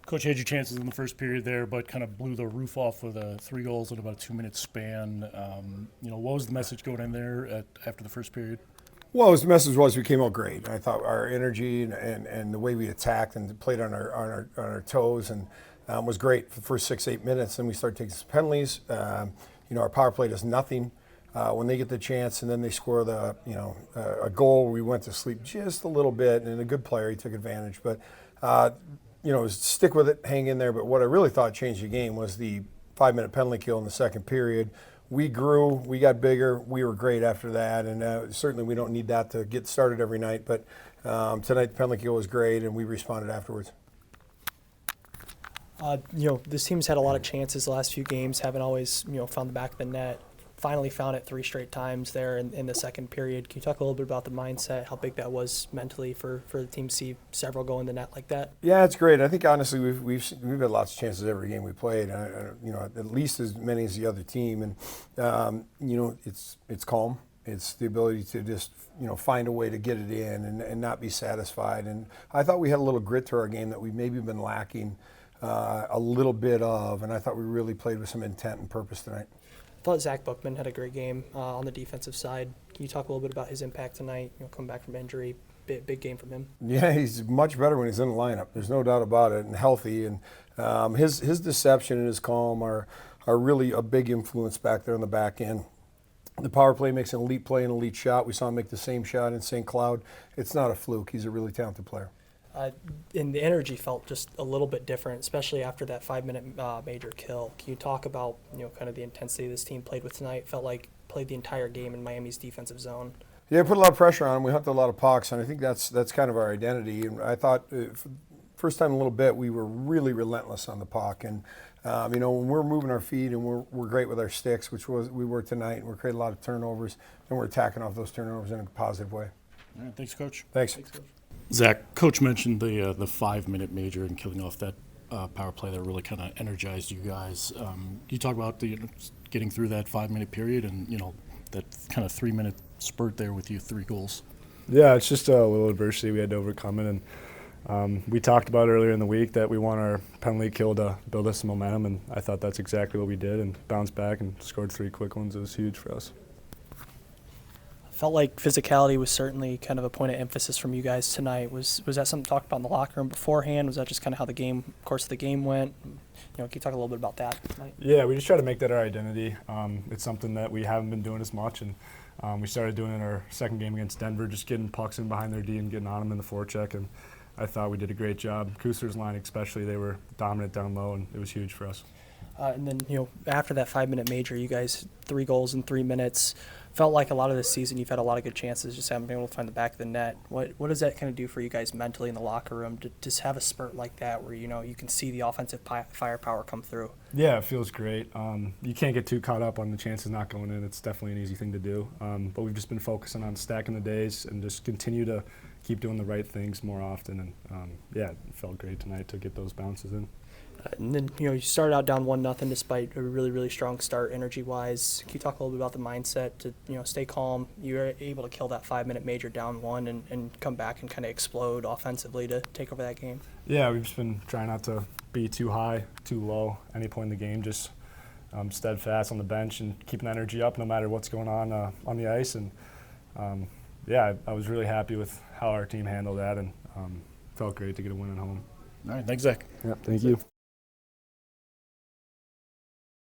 Coach had your chances in the first period there, but kind of blew the roof off with 3 goals in about a 2-minute span. What was the message going in there after the first period? Well, his message was we came out great. I thought our energy and the way we attacked and played on our toes and was great for the first 6-8 minutes. Then we started taking some penalties. Our power play does nothing when they get the chance, and then they score a goal. We went to sleep just a little bit, and a good player, he took advantage. But stick with it, hang in there. But what I really thought changed the game was the 5-minute penalty kill in the second period. We grew, we got bigger, we were great after that, and certainly we don't need that to get started every night, but tonight the penalty kill was great, and we responded afterwards. This team's had a lot of chances the last few games, haven't always, found the back of the net. Finally found it 3 straight times there in the second period. Can you talk a little bit about the mindset, how big that was mentally for the team to see several go in the net like that? Yeah, it's great. I think honestly we've had lots of chances every game we played. At least as many as the other team, and it's calm. It's the ability to just find a way to get it in and not be satisfied. And I thought we had a little grit to our game that we've maybe been lacking a little bit of, and I thought we really played with some intent and purpose tonight. I thought Zach Bookman had a great game on the defensive side. Can you talk a little bit about his impact tonight, coming back from injury? Big game from him. Yeah, he's much better when he's in the lineup. There's no doubt about it, and healthy. And his deception and his calm are really a big influence back there on the back end. The power play makes an elite play, an elite shot. We saw him make the same shot in St. Cloud. It's not a fluke. He's a really talented player. And the energy felt just a little bit different, especially after that 5-minute major kill. Can you talk about kind of the intensity this team played with tonight? Felt like played the entire game in Miami's defensive zone. Yeah, put a lot of pressure on him. We hunted a lot of pucks, and I think that's kind of our identity. And I thought first time in a little bit we were really relentless on the puck. And when we're moving our feet and we're great with our sticks, which we were tonight, and we're creating a lot of turnovers, and we're attacking off those turnovers in a positive way. All right, thanks, Coach. Thanks. Coach. Zach, Coach mentioned the 5-minute major and killing off that power play that really kind of energized you guys. Can you talk about getting through that 5-minute period and that kind of 3-minute spurt there with you 3 goals? Yeah, it's just a little adversity we had to overcome it, and we talked about earlier in the week that we want our penalty kill to build us some momentum, and I thought that's exactly what we did, and bounced back and scored 3 quick ones. It was huge for us. Felt like physicality was certainly kind of a point of emphasis from you guys tonight. Was that something talked about in the locker room beforehand? Was that just kind of how the course of the game went? Can you talk a little bit about that tonight? Yeah, we just try to make that our identity. It's something that we haven't been doing as much, and we started doing it in our second game against Denver, just getting pucks in behind their D and getting on them in the forecheck, and I thought we did a great job. Kuster's line especially, they were dominant down low, and it was huge for us. And then, after that 5-minute major, you guys 3 goals in 3 minutes. Felt like a lot of this season you've had a lot of good chances, just haven't been able to find the back of the net. What does that kind of do for you guys mentally in the locker room to just have a spurt like that where, you can see the offensive firepower come through? Yeah, it feels great. You can't get too caught up on the chances not going in. It's definitely an easy thing to do. But we've just been focusing on stacking the days and just continue to keep doing the right things more often. And, it felt great tonight to get those bounces in. And then, you started out down 1-0 despite a really, really strong start energy-wise. Can you talk a little bit about the mindset to, stay calm? You were able to kill that 5-minute major down 1 and come back and kind of explode offensively to take over that game. Yeah, we've just been trying not to be too high, too low any point in the game, just steadfast on the bench and keeping the energy up no matter what's going on the ice. And, I was really happy with how our team handled that, and felt great to get a win at home. All right, thanks, Zach. Yeah, thank you.